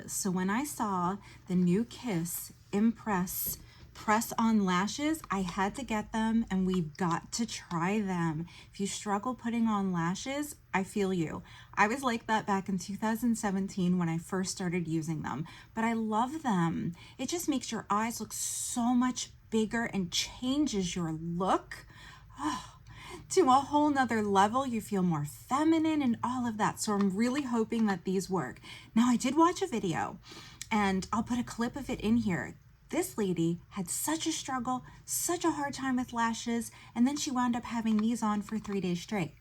lashes. So when I saw the new Kiss Impress press-on lashes, I had to get them, and we've got to try them. If you struggle putting on lashes, I feel you. I was like that back in 2017 when I first started using them, but I love them. It just makes your eyes look so much bigger and changes your look. Oh, to a whole nother level. You feel more feminine and all of that. So I'm really hoping that these work. Now, I did watch a video, and I'll put a clip of it in here. This lady had such a struggle, such a hard time with lashes, and then she wound up having these on for 3 days straight.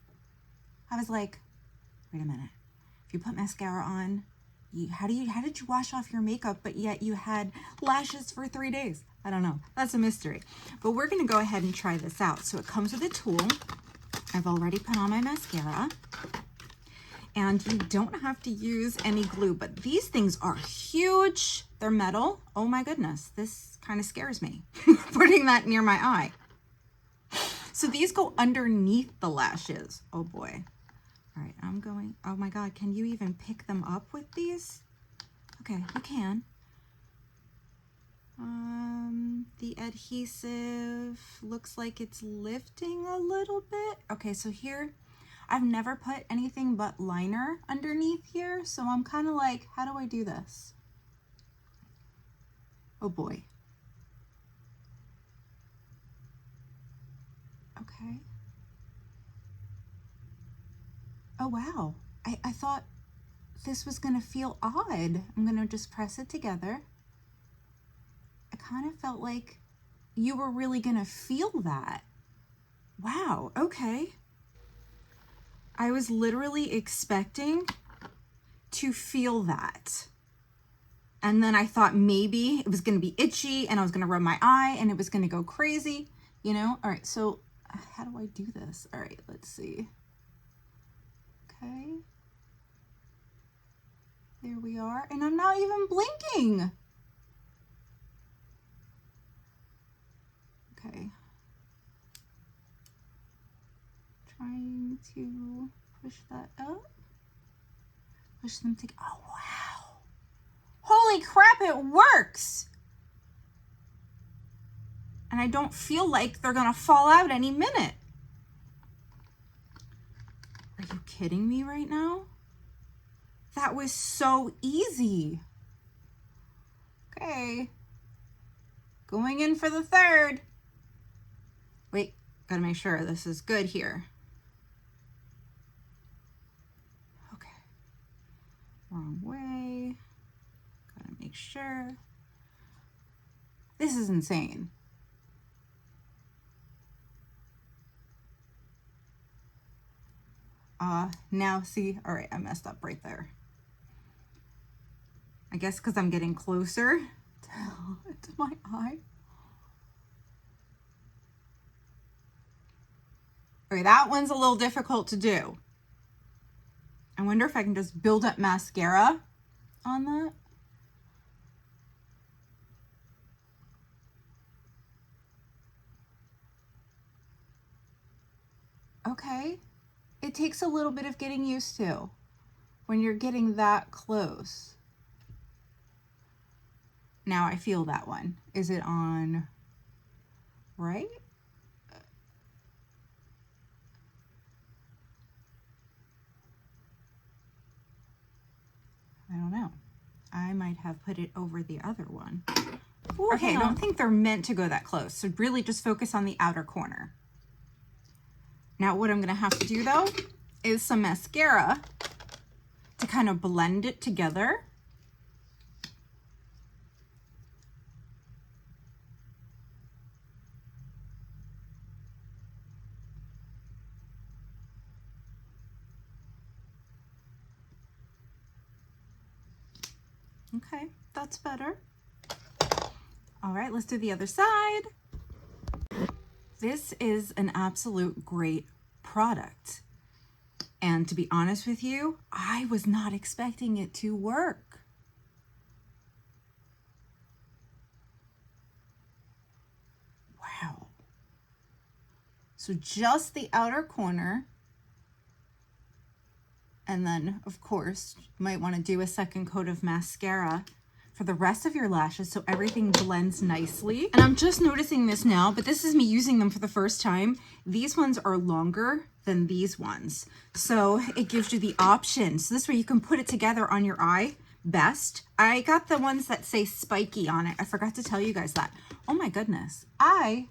I was like, wait a minute. If you put mascara on, how did you wash off your makeup, but yet you had lashes for 3 days? I don't know. That's a mystery. But we're going to go ahead and try this out. So it comes with a tool. I've already put on my mascara. And you don't have to use any glue, but these things are huge. They're metal. Oh my goodness, this kind of scares me, putting that near my eye. So these go underneath the lashes. Oh boy. All right, I'm going, oh my God, can you even pick them up with these? Okay, you can. The adhesive looks like it's lifting a little bit. Okay, so here, I've never put anything but liner underneath here, so I'm kind of like, how do I do this? Oh boy. Okay. Oh wow. I thought this was gonna feel odd. I'm gonna just press it together. I kind of felt like you were really gonna feel that. Wow, okay. I was literally expecting to feel that. And then I thought maybe it was gonna be itchy and I was gonna rub my eye and it was gonna go crazy, you know? All right, so how do I do this? All right, let's see. Okay. There we are, and I'm not even blinking. Okay. Trying to push that up. Push them together. Oh, wow. Holy crap, it works. And I don't feel like they're gonna fall out any minute. Are you kidding me right now? That was so easy. Okay. Going in for the third. Wait, gotta make sure this is good here. Okay. Wrong way. Gotta make sure. This is insane. Now see, all right, I messed up right there. I guess because I'm getting closer to my eye. Okay, that one's a little difficult to do. I wonder if I can just build up mascara on that. Okay. It takes a little bit of getting used to when you're getting that close. Now I feel that one. Is it on right? I don't know. I might have put it over the other one. Ooh, okay, I don't think they're meant to go that close. So really just focus on the outer corner. Now what I'm gonna have to do though is some mascara to kind of blend it together. Okay, that's better. All right, let's do the other side. This is an absolute great product. And to be honest with you, I was not expecting it to work. Wow. So just the outer corner. And then, of course, you might want to do a second coat of mascara for the rest of your lashes so everything blends nicely. And I'm just noticing this now, but this is me using them for the first time. These ones are longer than these ones. So it gives you the option. So this way you can put it together on your eye best. I got the ones that say spiky on it. I forgot to tell you guys that. Oh my goodness. I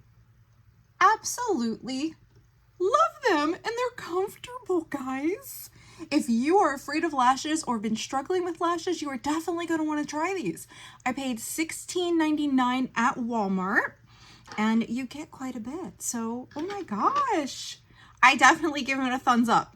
absolutely love them and they're comfortable, guys. If you are afraid of lashes or been struggling with lashes, you are definitely going to want to try these. I paid $16.99 at Walmart and you get quite a bit. So, oh my gosh. I definitely give it a thumbs up.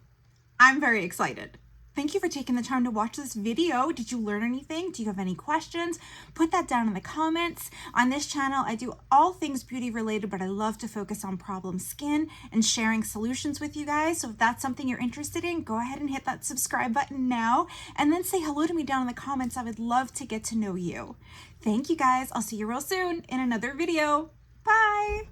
I'm very excited. Thank you for taking the time to watch this video. Did you learn anything? Do you have any questions? Put that down in the comments. On this channel, I do all things beauty related, but I love to focus on problem skin and sharing solutions with you guys. So if that's something you're interested in, go ahead and hit that subscribe button now and then say hello to me down in the comments. I would love to get to know you. Thank you guys. I'll see you real soon in another video. Bye.